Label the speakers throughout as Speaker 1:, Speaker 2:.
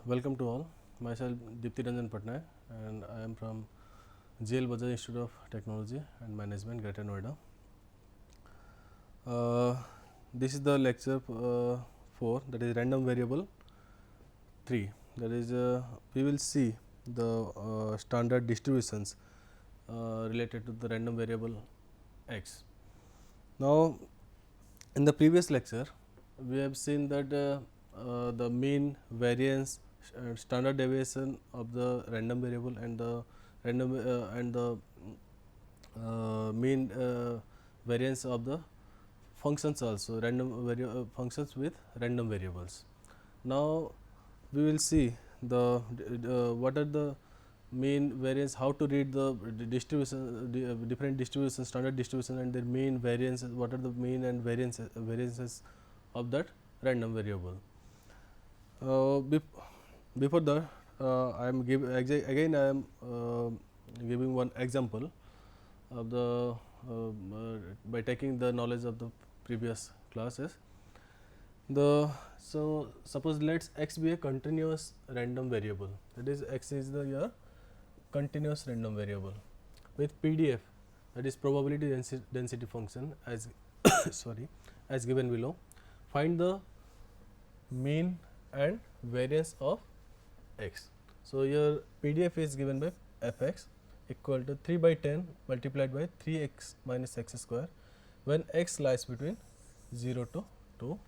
Speaker 1: Welcome to all. Myself Dipti Ranjan Patnaik and I am from JL Bajaj Institute of Technology and Management, Greater Noida. This is the lecture 4, that is random variable 3. That is we will see the standard distributions related to the random variable x. Now, in the previous lecture we have seen that the mean, variance, standard deviation of the random variable and the random and the mean variance of the functions, also random functions with random variables. Now, we will see the what are the mean, variance, how to read the distribution, different distributions, standard distribution and their mean, variances, what are the mean and variances of that random variable. Before that, I am again I am giving one example of the by taking the knowledge of the previous classes. So suppose let's x be a continuous random variable, that is x is the your continuous random variable with PDF, that is probability density function as sorry, as given below. Find the mean and variance of x. So your PDF is given by fx equal to 3 by 10 multiplied by 3x minus x square when x lies between 0 to 2,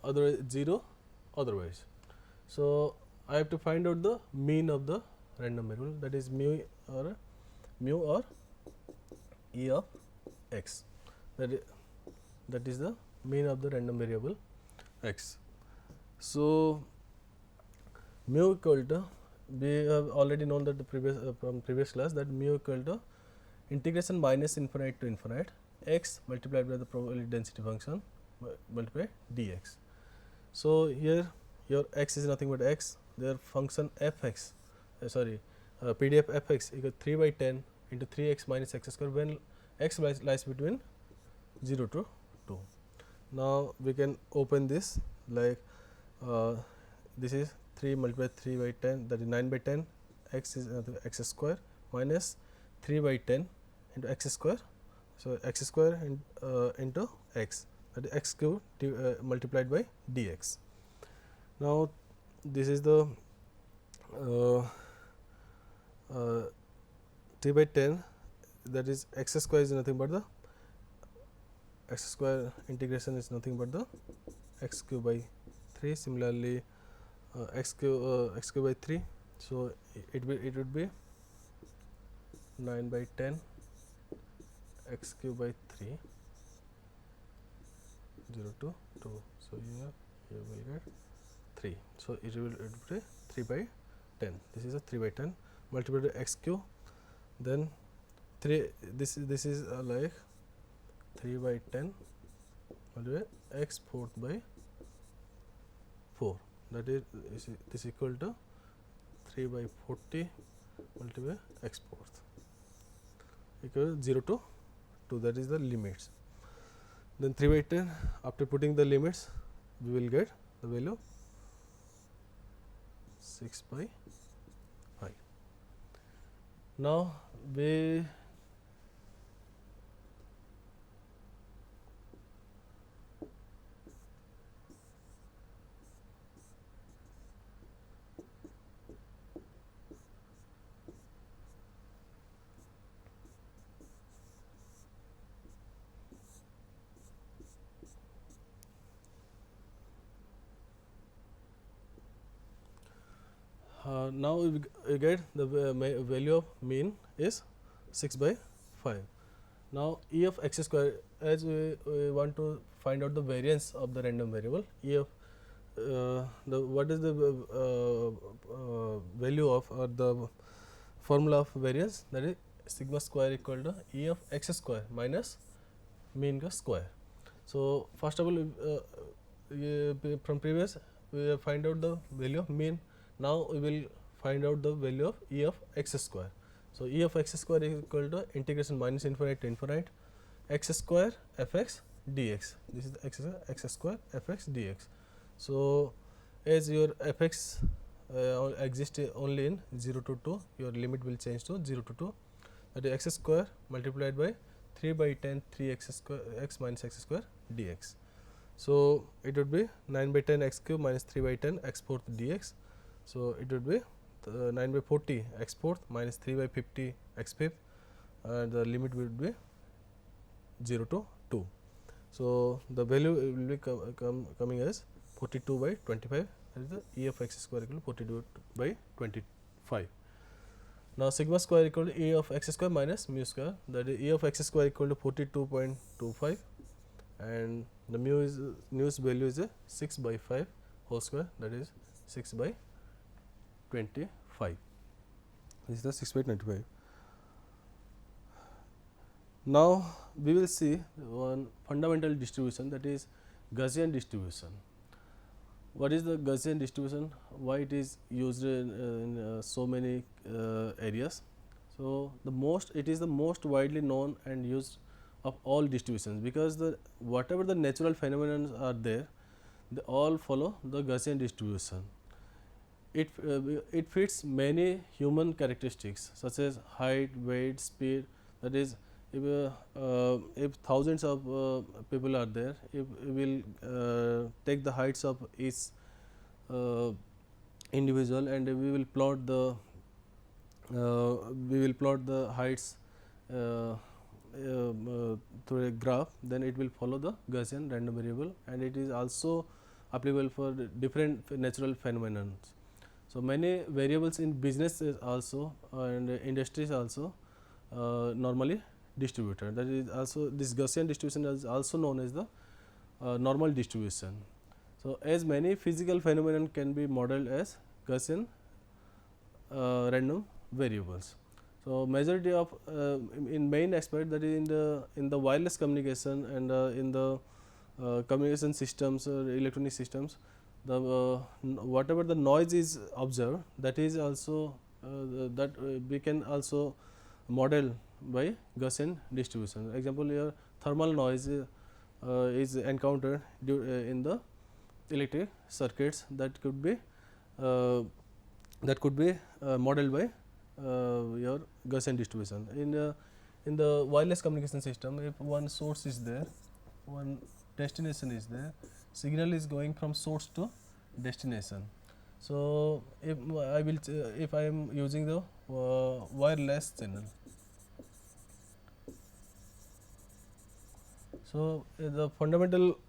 Speaker 1: otherwise 0 otherwise. So I have to find out the mean of the random variable, that is mu or e of x, that is the mean of the random variable x. So mu equal to, we have already known that the previous from previous class, that mu equal to integration minus infinite to infinite x multiplied by the probability density function multiplied dx. So here your x is nothing but x, their function fx PDF fx equal 3 by 10 into 3x minus x square when x lies between 0 to 2. Now we can open this like this is 3 multiplied 3 by 10, that is 9 by 10, x is x square minus 3 by 10 into x square. So x square into x, that is x cube multiplied by dx. Now this is the 3 by 10, that is x square is nothing but the x square integration is nothing but the x cube by 3. Similarly, x cube by 3. So it would be 9 by 10 x cube by 3 0 to 2. So here you will get 3. So it will be 3 by 10. This is a 3 by 10 multiplied by x cube, then 3, this is like 3 by 10 multiplied by x fourth by 4, that is this equal to 3 by 40 multiplied by x fourth equal to 0 to 2, that is the limits. Then 3 by 10, after putting the limits we will get the value 6 by 5. Now we now we get the value of mean is 6 by 5. Now e of x square, as we want to find out the variance of the random variable, e of what is the value of, or the formula of variance, that is sigma square equal to e of x square minus mean का square. So first of all from previous we have find out the value of mean. Now we will find out the value of e of x square. So e of x square is equal to integration minus infinite to infinite x square fx dx. This is x square fx dx. So as your fx exist only in 0 to 2, your limit will change to 0 to 2, that is x square multiplied by 3 by 10 3x square x minus x square dx. So it would be 9 by 10 x cube minus 3 by 10 x fourth dx. So it would be 9 by 40 x fourth minus 3 by 50 x fifth, and the limit would be 0 to 2. So the value will be coming as 42 by 25, that is the E of x square equal to 42 by 25. Now sigma square equal to E of x square minus mu square, that is E of x square equal to 42.25, and the mu's value is 6 by 5 whole square, that is 6 by 25. This is the 6 by 25. Now we will see one fundamental distribution, that is Gaussian distribution. What is the Gaussian distribution? Why it is used in so many areas? So it is the most widely known and used of all distributions, because whatever the natural phenomena are there, they all follow the Gaussian distribution. It fits many human characteristics such as height, weight, speed. That is, if thousands of people are there, if we will take the heights of each individual, and we will plot the heights through a graph, then it will follow the Gaussian random variable, and it is also applicable for different natural phenomena. So many variables in business also and industries also normally distributed. That is also, this Gaussian distribution is also known as the normal distribution. So as many physical phenomena can be modeled as Gaussian random variables. So majority of in main aspect, that is in the wireless communication and in the communication systems or electronic systems, the whatever the noise is observed, that is also that we can also model by Gaussian distribution. Example, here thermal noise is encountered in the electric circuits, that could be modeled by your Gaussian distribution. In the wireless communication system, if one source is there, one destination is there, signal is going from source to destination. So if I am using the wireless channel, so the fundamental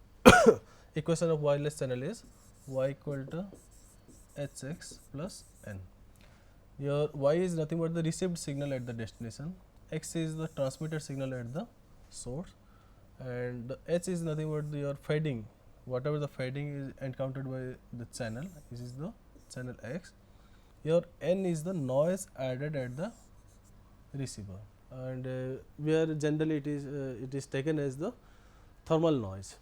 Speaker 1: equation of wireless channel is y equal to hx plus n. Your y is nothing but the received signal at the destination, x is the transmitted signal at the source, and the h is nothing but your fading, whatever the fading is encountered by the channel, this is the channel x. Your n is the noise added at the receiver, and where generally it is taken as the thermal noise.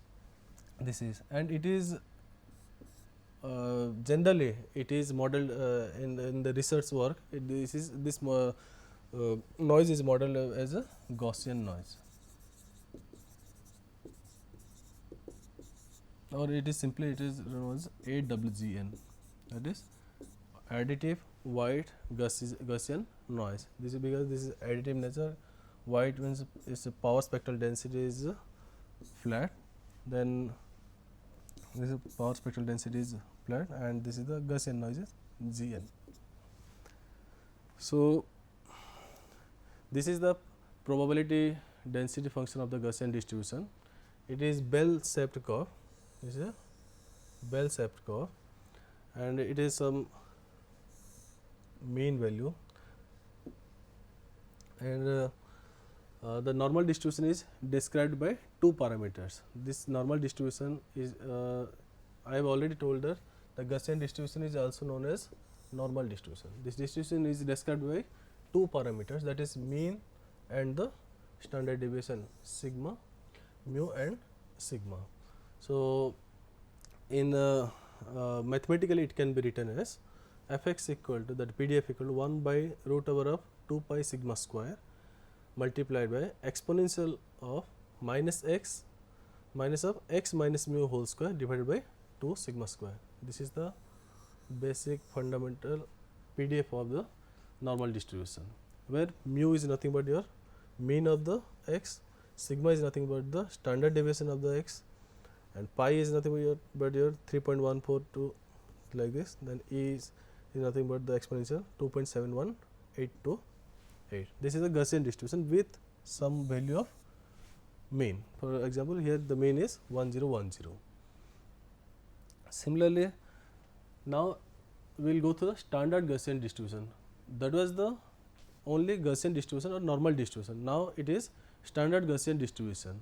Speaker 1: This is, and it is generally it is modeled in the research work. This noise is modeled as a Gaussian noise, or it is known as AWGN, that is additive white Gaussian noise. This is because this is additive nature. White means its power spectral density is flat, then this is power spectral density is flat, and this is the Gaussian noise is Gn. So this is the probability density function of the Gaussian distribution. It is bell shaped curve. This is a bell shaped curve, and it is some mean value, and the normal distribution is described by two parameters. This normal distribution is I have already told that the Gaussian distribution is also known as normal distribution. This distribution is described by two parameters, that is mean and the standard deviation, sigma, mu and sigma. So in mathematically it can be written as fx equal to, that PDF equal to 1 by root over of 2 pi sigma square multiplied by exponential of minus x minus of x minus mu whole square divided by 2 sigma square. This is the basic fundamental PDF of the normal distribution, where mu is nothing but your mean of the x, sigma is nothing but the standard deviation of the x, and pi is nothing but your 3.142 like this. Then E is nothing but the exponential 2.71828. This is a Gaussian distribution with some value of mean. For example, here the mean is 1010. Similarly, now we will go to the standard Gaussian distribution. That was the only Gaussian distribution or normal distribution. Now it is standard Gaussian distribution.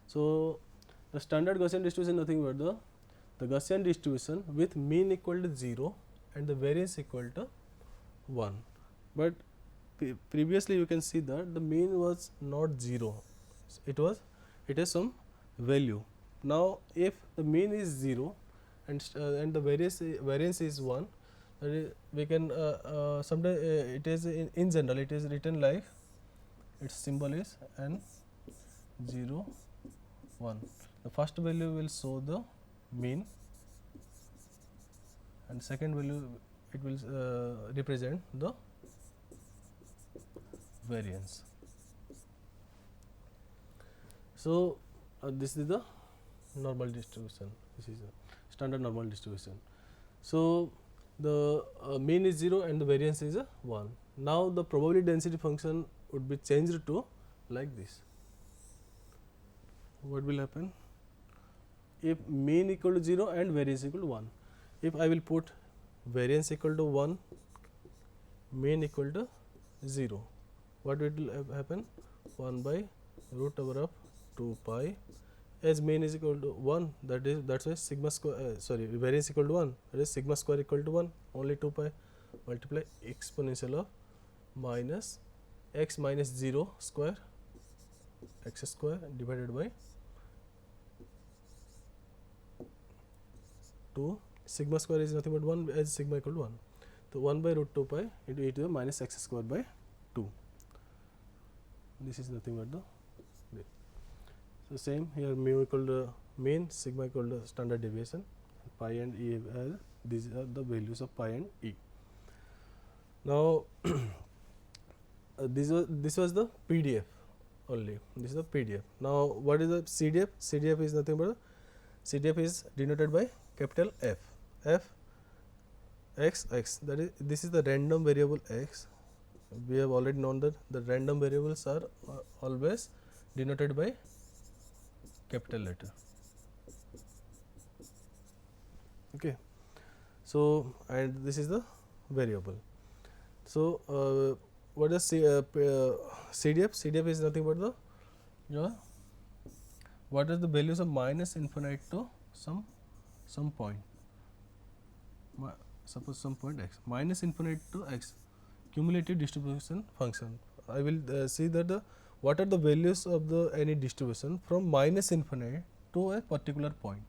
Speaker 1: So the standard Gaussian distribution is nothing but the Gaussian distribution with mean equal to 0 and the variance equal to 1. But previously you can see that the mean was not 0, it has some value. Now if the mean is 0 and the variance is 1, we can sometimes it is in general it is written like, its symbol is n 0 1. The first value will show the mean and second value it will represent the variance. So this is the normal distribution, this is the standard normal distribution. So the mean is 0 and the variance is 1. Now the probability density function would be changed to like this. What will happen? If mean equal to 0 and variance equal to 1, if I will put variance equal to 1, mean equal to 0, what will happen? 1 by root over of 2 pi, as mean is equal to 1, that's why sigma square variance equal to 1, that is sigma square equal to 1, only 2 pi multiply exponential of minus x minus 0 square x square divided by 2, sigma square is nothing but 1 as sigma equal to 1. So 1 by root 2 pi into e to the minus x square by 2. This is nothing but the. So same here, mu equal to mean, sigma equal to standard deviation, pi and e, these are the values of pi and e. Now this was the PDF only. This is the PDF. Now what is the CDF? CDF is nothing but CDF is denoted by capital F. F x x, that is, this is the random variable x. We have already known that the random variables are always denoted by capital letter. Okay. So and this is the variable. So what is CDF? CDF is nothing but the what are the values of minus infinite to some point. Suppose some point x, minus infinite to x, cumulative distribution function. I will see that what are the values of the any distribution from minus infinite to a particular point.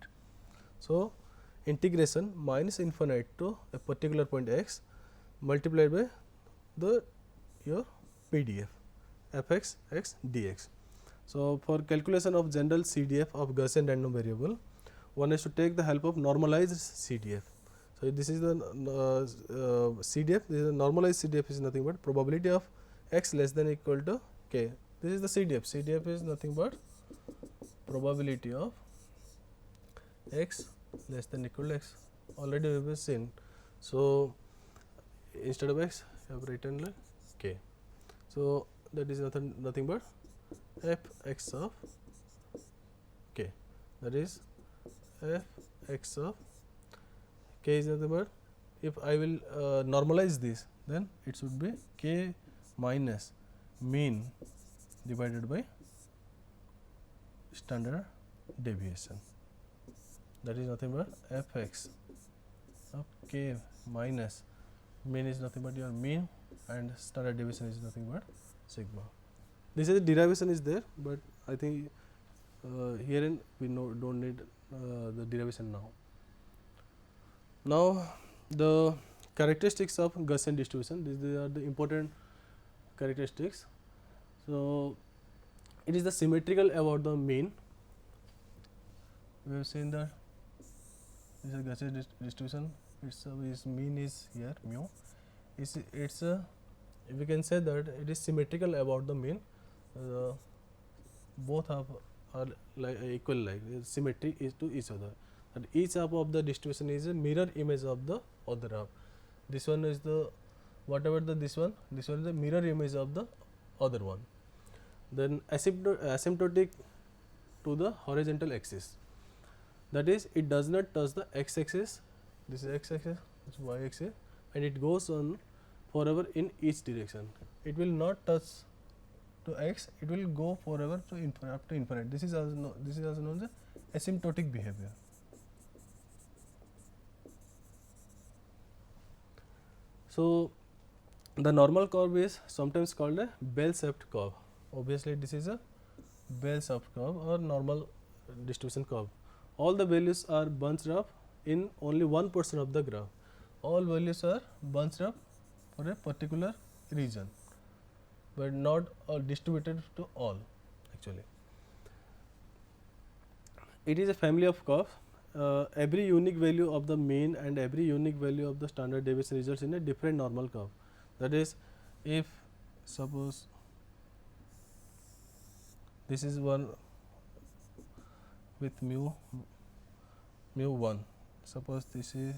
Speaker 1: So integration minus infinite to a particular point x multiplied by your PDF fx x dx. So for calculation of general CDF of Gaussian random variable, one has to take the help of normalized CDF. So this is the CDF. This is the normalized CDF is nothing but probability of x less than equal to k. This is the CDF. CDF is nothing but probability of x less than equal to x. Already we have seen. So instead of x, I have written like k. So that is nothing but f x of k. That is f x of k is nothing but, if I will normalize this, then it should be k minus mean divided by standard deviation. That is nothing but f x of k minus mean is nothing but your mean and standard deviation is nothing but sigma. This is the derivation is there, but I think herein we don't need the derivation now. Now the characteristics of Gaussian distribution, these are the important characteristics. So it is the symmetrical about the mean. We have seen that this is Gaussian distribution its mean is here mu. It's a, we can say that it is symmetrical about the mean. Both half are like equal, like symmetry is to each other, and each half of the distribution is a mirror image of the other half. This one is the, whatever the this one is the mirror image of the other one. Then asymptotic to the horizontal axis, that is it does not touch the x axis, this is x axis, this is y axis, and it goes on forever in each direction. It will not touch to x, it will go forever to infinite, up to infinite. This is also known as asymptotic behavior. So the normal curve is sometimes called a bell-shaped curve. Obviously, this is a bell-shaped curve or normal distribution curve. All the values are bunched up in only one portion of the graph. All values are bunched up for a particular region, but not distributed to all actually. It is a family of curves. Every unique value of the mean and every unique value of the standard deviation results in a different normal curve. That is, if suppose this is one with mu 1, suppose this is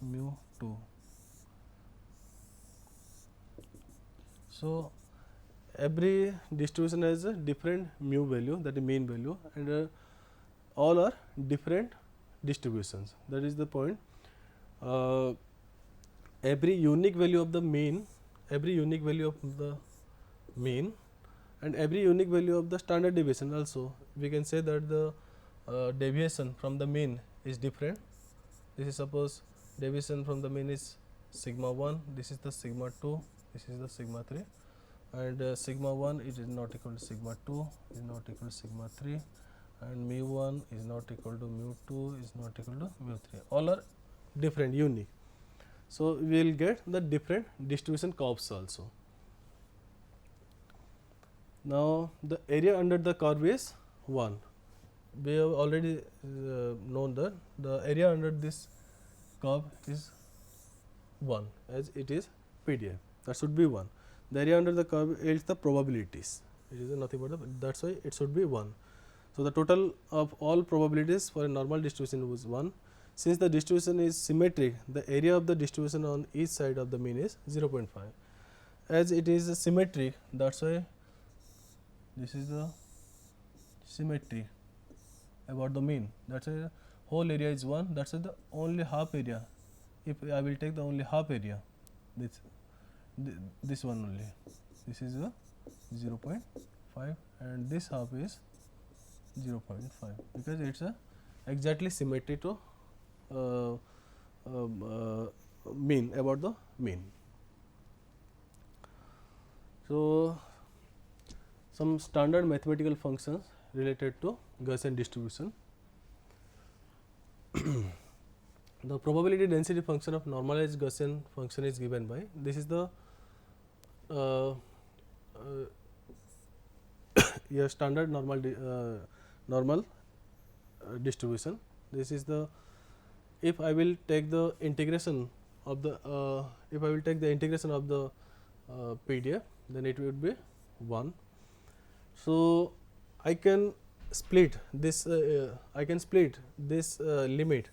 Speaker 1: mu 2. So every distribution has a different mu value, that is mean value, and all are different distributions. That is the point. Every unique value of the mean, every unique value of the mean, and every unique value of the standard deviation also, we can say that the deviation from the mean is different. This is suppose deviation from the mean is sigma 1, this is the sigma 2, this is the sigma 3, and sigma 1 it is not equal to sigma 2, is not equal to sigma 3, and mu 1 is not equal to mu 2, is not equal to mu 3. All are different, unique. So we will get the different distribution curves also. Now the area under the curve is 1. We have already known that the area under this curve is 1, as it is PDF. That should be 1. The area under the curve is the probabilities. It is nothing but that's why it should be 1. So the total of all probabilities for a normal distribution was 1. Since the distribution is symmetric, the area of the distribution on each side of the mean is 0.5. As it is symmetric, that's why this is the symmetry about the mean. That's why the whole area is 1. That's why the only half area. If I will take the only half area, this one only. This is a 0.5, and this half is 0.5, because it's a exactly symmetry to mean, about the mean. So some standard mathematical functions related to Gaussian distribution. The probability density function of normalized Gaussian function is given by, this is the your standard normal distribution. This is the, if I will take the integration of the PDF, then it would be 1. So I can split this limit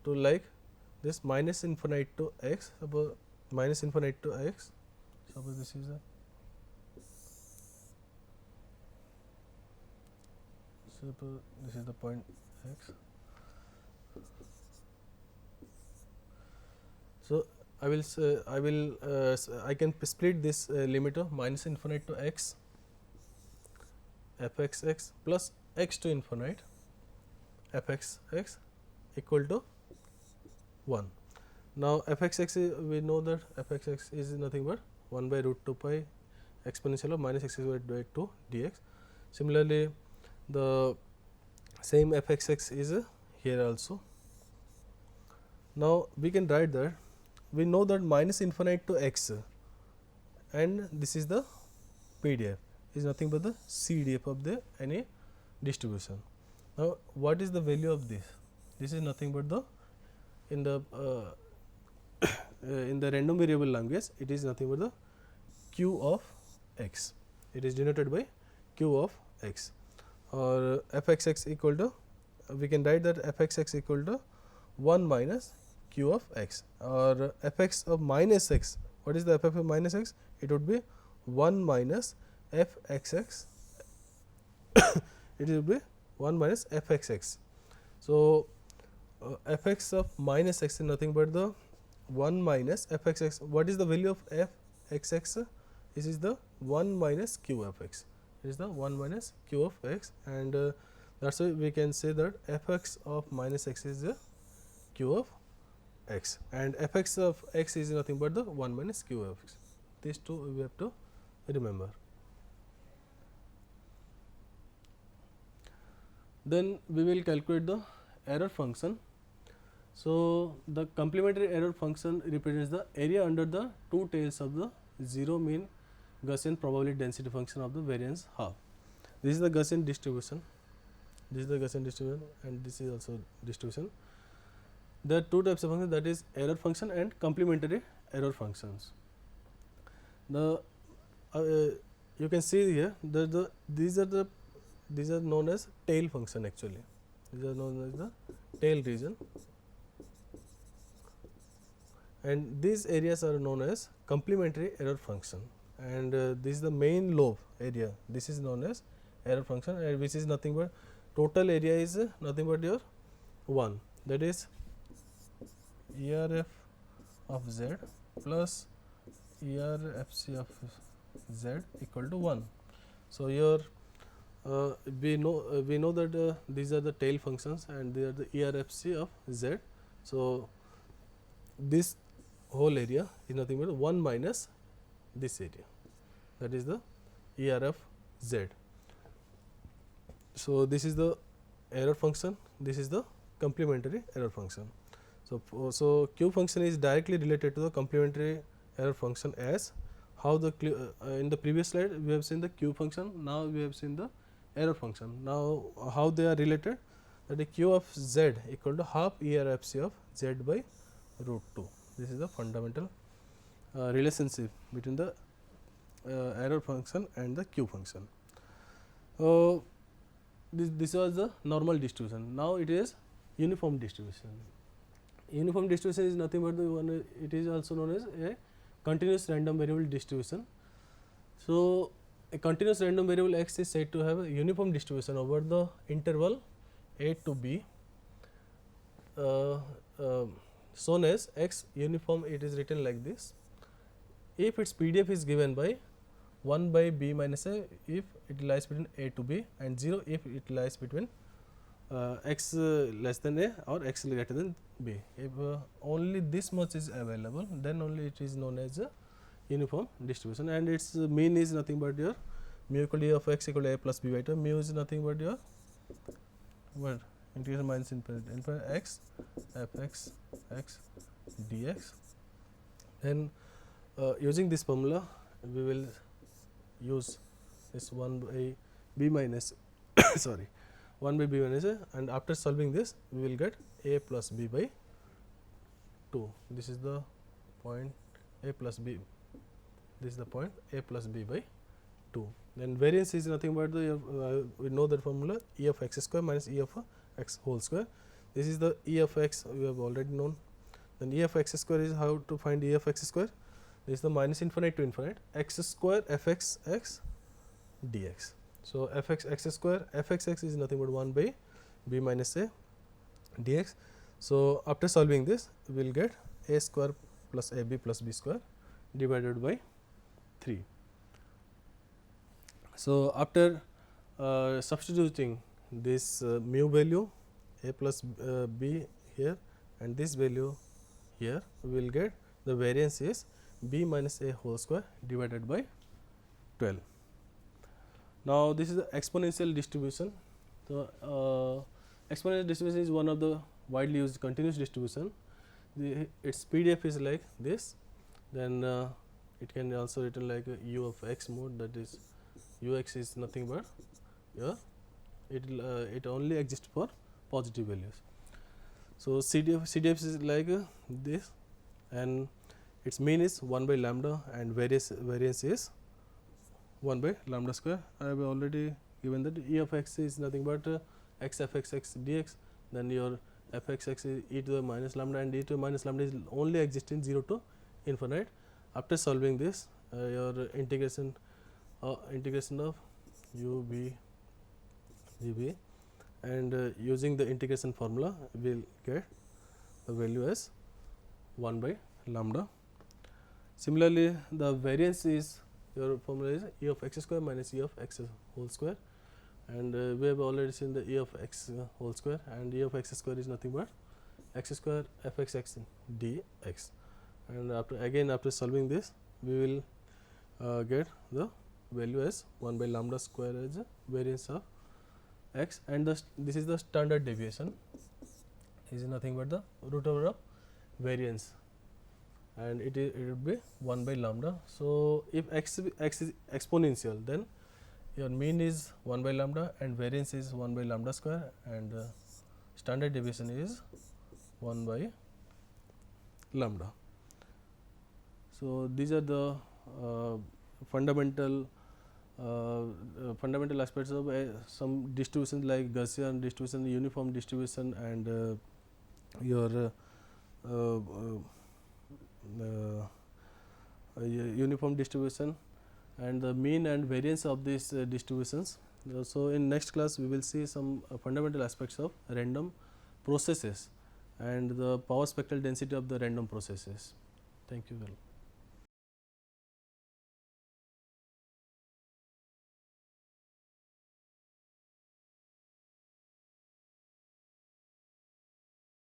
Speaker 1: to like this minus infinite to x, suppose minus infinite to x, suppose this is the point x. So I can split this limit of minus infinite to x f(x)(x) plus x to infinite f(x)(x) equal to 1. Now f(x)(x) we know that f(x)(x) is nothing but 1 by root 2 pi exponential of minus x squared by 2 dx. Similarly, the same f(x)(x) is here also. Now we can write that, we know that minus infinite to x and this is the PDF, is nothing but the CDF of the any distribution. Now what is the value of this? This is nothing but the in the in the random variable language, it is nothing but the q of x. It is denoted by q of x, or f(x)(x) equal to, we can write that f(x)(x) equal to 1 minus q of x, or f(x) of minus x. What is the f(x) of minus x? It would be 1 minus f(x)(x). It will be 1 minus f(x)(x). So, f(x) of minus x is nothing but the 1 minus f(x)(x). What is the value of f(x)(x)? This is the 1 minus q of x. It is the 1 minus q of x, and that is why we can say that f(x) of minus x is the q of x, and f(x) of x is nothing but the 1 minus q of x. These two we have to remember. Then we will calculate the error function. So, the complementary error function represents the area under the two tails of the zero mean Gaussian probability density function of the variance half. This is the Gaussian distribution. This is the Gaussian distribution, and this is also distribution. There are two types of functions, that is error function and complementary error functions. The you can see here that these are known as tail function actually. These are known as the tail region, and these areas are known as complementary error function, and this is the main lobe area. This is known as error function, which is nothing but total area is nothing but your 1, that is ERF of z plus ERFC of z equal to 1. So, your we know that these are the tail functions and they are the ERFC of z. So, this whole area is nothing but 1 minus this area, that is the ERF z. So, this is the error function, this is the complementary error function. So, Q function is directly related to the complementary error function, as how the in the previous slide we have seen the Q function, now we have seen the error function. Now, how they are related, that is Q of z equal to half ERFC of z by root 2. This is the fundamental relationship between the error function and the Q function. This was the normal distribution. Now, it is uniform distribution. Uniform distribution is nothing but the one, it is also known as a continuous random variable distribution. So, a continuous random variable x is said to have a uniform distribution over the interval a to b, shown as x uniform. It is written like this: if its PDF is given by 1 by b minus a if it lies between a to b, and 0 if it lies between x less than a or x greater than b. If only this much is available, then only it is known as a uniform distribution, and its mean is nothing but your mu equal to of x equal to a plus b by 2. Mu is nothing but your what, integral minus infinite x f x x dx. Then using this formula, we will use this 1 by b minus sorry 1 by b minus a, and after solving this we will get a plus b by 2. This is the point a plus b, this is the point a plus b by 2. Then variance is nothing but the we know that formula, E of x square minus E of x whole square. This is the E of x we have already known. Then E of x square is how to find E of x square. This is the minus infinite to infinite x square f x x dx. So, f x x square f x x is nothing but 1 by b minus a dx. So, after solving this we will get a square plus ab plus b square divided by 3. So, after substituting this mu value a plus b here and this value here, we will get the variance is b minus a whole square divided by 12. Now, this is the exponential distribution. So, exponential distribution is one of the widely used continuous distribution. Its PDF is like this. Then it can also written like u of x mode, that is ux is nothing but it only exists for positive values. So CDF is like this, and its mean is 1 by lambda and variance is 1 by lambda square. I have already given that E of x is nothing but x f x x dx. Then your f x x is e to the minus lambda, and e to the minus lambda is only existing 0 to infinite. After solving this, your integration of u b dv, and using the integration formula we will get the value as 1 by lambda. Similarly, the variance is, your formula is e of x square minus e of x whole square, and we have already seen the e of x whole square, and e of x square is nothing but x square f x x dx. And after solving this, we will get the value as 1 by lambda square as variance of x, and this is the standard deviation, is nothing but the root over of variance, and it would be 1 by lambda. So if x is exponential, then your mean is 1 by lambda and variance is 1 by lambda square, and standard deviation is 1 by lambda. So these are the fundamental aspects of some distributions like Gaussian distribution, uniform distribution, and your uniform distribution, and the mean and variance of these distributions. So in next class we will see some fundamental aspects of random processes and the power spectral density of the random processes. Thank you very much.